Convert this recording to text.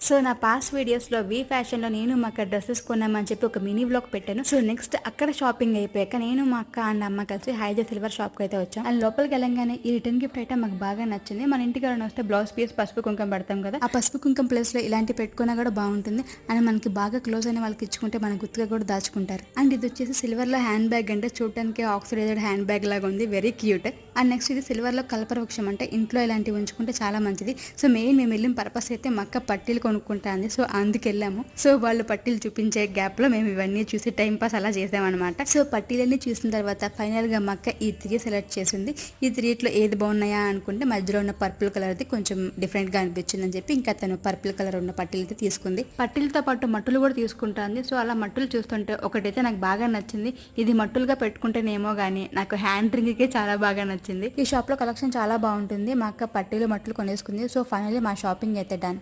So నా past వీడియోస్లో వి ఫ్యాషన్లో నేను మా అక్క డ్రెస్సెస్ కొన్నామని చెప్పి ఒక మినీ బ్లాగ్ పెట్టాను. సో నెక్స్ట్ అక్కడ షాపింగ్ అయిపోయాక నేను మా అక్క అండ్ అమ్మ కలిసి హైజా సిల్వర్ షాప్కి అయితే వచ్చాం. అండ్ లోపలికి వెళ్ళంగానే ఈ రిటర్న్ గిఫ్ట్ అయితే మాకు బాగా నచ్చింది. మన ఇంటికి ఎవరైనా వస్తే బ్లౌజ్ పీస్ పసుపు కుంకుమ పెడతాం కదా, ఆ పసుపు కుంకుమ ప్లేస్లో ఇలాంటి పెట్టుకున్నా కూడా బాగుంటుంది. అండ్ మనకి బాగా క్లోజ్ అయిన వాళ్ళకి ఇచ్చుకుంటే మన గుర్తుగా కూడా దాచుకుంటారు. అండ్ ఇది వచ్చేసి సిల్వర్లో హ్యాండ్ బ్యాగ్, అంటే చూడటానికి ఆక్సిడైజ్డ్ హ్యాండ్ బ్యాగ్ లాగా ఉంది, వెరీ క్యూట్. అండ్ నెక్స్ట్ ఇది సిల్వర్లో కల్పవృక్షం, అంటే ఇంట్లో ఇలాంటివి ఉంచుకుంటే చాలా మంచిది. సో మెయిన్ మేము వెళ్ళిన పర్పస్ అయితే మా అక్క పట్టీలు కొనుక్కుంటుంది. సో అందుకెళ్ళాము. సో వాళ్ళు పట్టీలు చూపించే గ్యాప్ లో మేము ఇవన్నీ చూసి టైం పాస్ అలా చేసామన్నమాట. సో పట్టీలన్నీ చూసిన తర్వాత ఫైనల్ గా మా అక్క ఈ 3 సెలెక్ట్ చేసింది. ఈ 3లో ఏది బాగున్నాయా అనుకుంటే మధ్యలో ఉన్న పర్పుల్ కలర్ ది కొంచెం డిఫరెంట్ గా అనిపించింది అని చెప్పి ఇంకా తను పర్పుల్ కలర్ ఉన్న పట్టీలు అయితే తీసుకుంది. పట్టీలతో పాటు మట్టులు కూడా తీసుకుంటుంది. సో అలా మట్టులు చూస్తుంటే ఒకటైతే నాకు బాగా నచ్చింది. ఇది మట్టులుగా పెట్టుకుంటేనేమో గానీ నాకు హ్యాండ్ రింగ్ కే చాలా బాగా నచ్చింది. ఈ షాప్ లో కలెక్షన్ చాలా బాగుంటుంది. మా అక్క పట్టీలు మట్టులు కొనేసుకుంది. సో ఫైనల్లీ మా షాపింగ్ అయితే డన్.